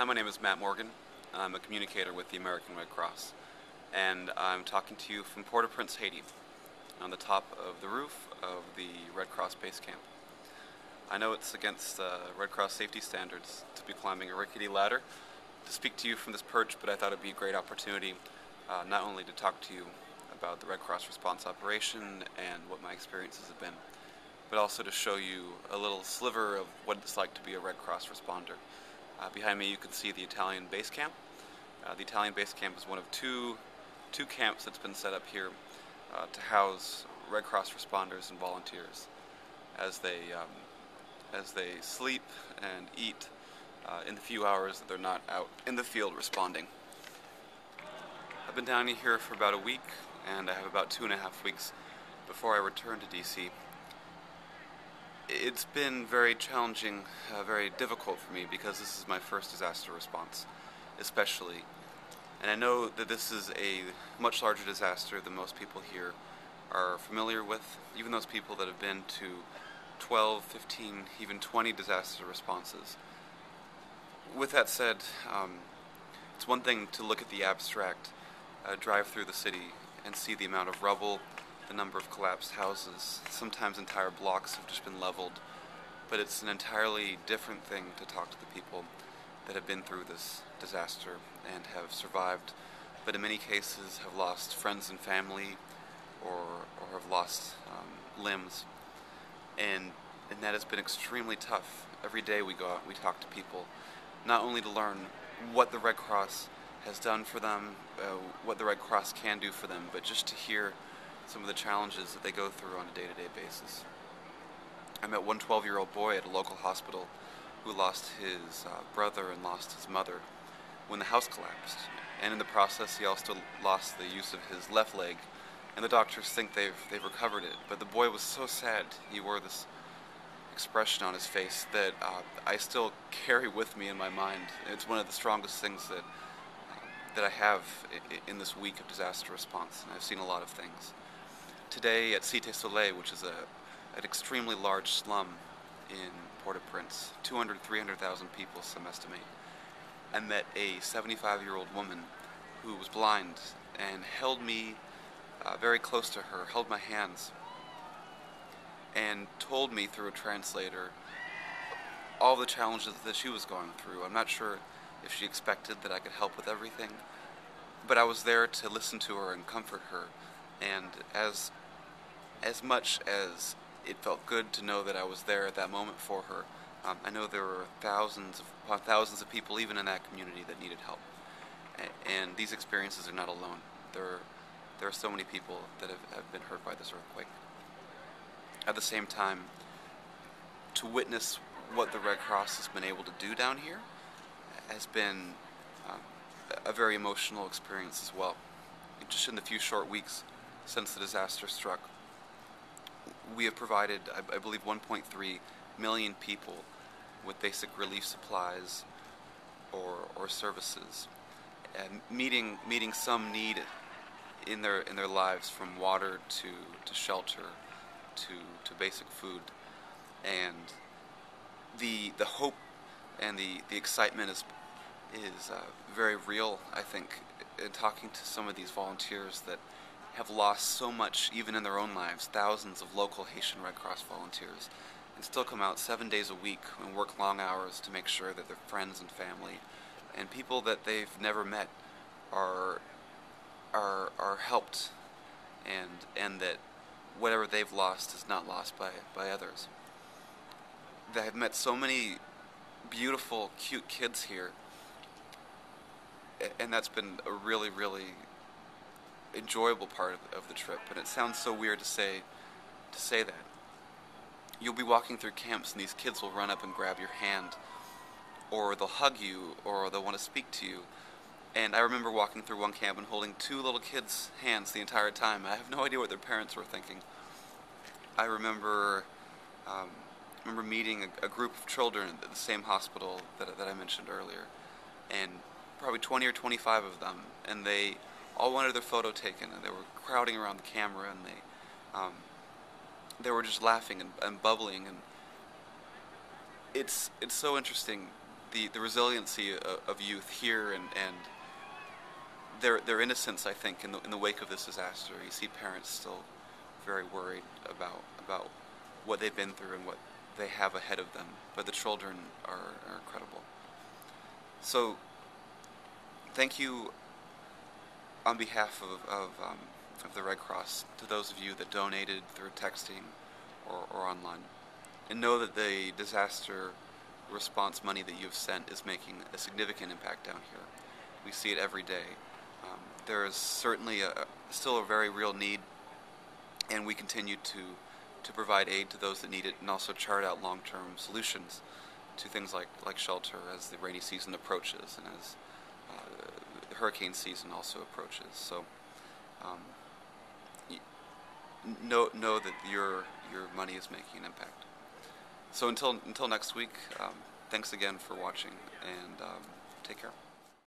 Hi, my name is Matt Morgan. I'm a communicator with the American Red Cross, and I'm talking to you from Port-au-Prince, Haiti, on the top of the roof of the Red Cross base camp. I know it's against Red Cross safety standards to be climbing a rickety ladder to speak to you from this perch, but I thought it'd be a great opportunity not only to talk to you about the Red Cross response operation and what my experiences have been, but also to show you a little sliver of what it's like to be a Red Cross responder. Behind me you can see the Italian base camp. The Italian base camp is one of two camps that's been set up here to house Red Cross responders and volunteers as they sleep and eat in the few hours that they're not out in the field responding. I've been down here for about a week, and I have about 2.5 weeks before I return to DC. It's been very challenging, very difficult for me because this is my first disaster response, especially. And I know that this is a much larger disaster than most people here are familiar with, even those people that have been to 12, 15, even 20 disaster responses. With that said, it's one thing to look at the abstract, drive through the city and see the amount of rubble, the number of collapsed houses. Sometimes entire blocks have just been leveled, but it's an entirely different thing to talk to the people that have been through this disaster and have survived, but in many cases have lost friends and family or have lost limbs. And that has been extremely tough. Every day we go out and we talk to people, not only to learn what the Red Cross has done for them, what the Red Cross can do for them, but just to hear some of the challenges that they go through on a day-to-day basis. I met one 12-year-old boy at a local hospital who lost his brother and lost his mother when the house collapsed. And in the process, he also lost the use of his left leg, and the doctors think they've recovered it. But the boy was so sad. He wore this expression on his face that I still carry with me in my mind. It's one of the strongest things that I have in this week of disaster response, and I've seen a lot of things. Today at Cité Soleil, which is an extremely large slum in Port-au-Prince, 200,000 to 300,000 people, some estimate, I met a 75-year-old woman who was blind and held me very close to her, held my hands, and told me through a translator all the challenges that she was going through. I'm not sure if she expected that I could help with everything, but I was there to listen to her and comfort her. And as much as it felt good to know that I was there at that moment for her, I know there were thousands of people even in that community that needed help. And these experiences are not alone. There are so many people that have been hurt by this earthquake. At the same time, to witness what the Red Cross has been able to do down here has been a very emotional experience as well. Just in the few short weeks since the disaster struck, we have provided, I believe, 1.3 million people with basic relief supplies or services, and meeting some need in their lives, from water to shelter to basic food. And the hope and the excitement is very real, I think, in talking to some of these volunteers that have lost so much even in their own lives, thousands of local Haitian Red Cross volunteers, and still come out 7 days a week and work long hours to make sure that their friends and family and people that they've never met are helped, and that whatever they've lost is not lost by others. I've met so many beautiful, cute kids here, and that's been a really, really enjoyable part of the trip. And it sounds so weird to say that. You'll be walking through camps and these kids will run up and grab your hand, or they'll hug you, or they'll want to speak to you. And I remember walking through one camp and holding two little kids' hands the entire time. I have no idea what their parents were thinking. I remember meeting a group of children at the same hospital that I mentioned earlier, and probably 20 or 25 of them, and they all wanted their photo taken, and they were crowding around the camera, and they were just laughing and bubbling, and it's so interesting the resiliency of youth here and their innocence, I think, in the wake of this disaster. You see parents still very worried about what they've been through and what they have ahead of them, but the children are incredible. So, thank you on behalf of the Red Cross to those of you that donated through texting or online. And know that the disaster response money that you've sent is making a significant impact down here. We see it every day. There is certainly still a very real need, and we continue to provide aid to those that need it, and also chart out long-term solutions to things like shelter as the rainy season approaches and as the hurricane season also approaches. So know that your money is making an impact. So until next week, thanks again for watching, and take care.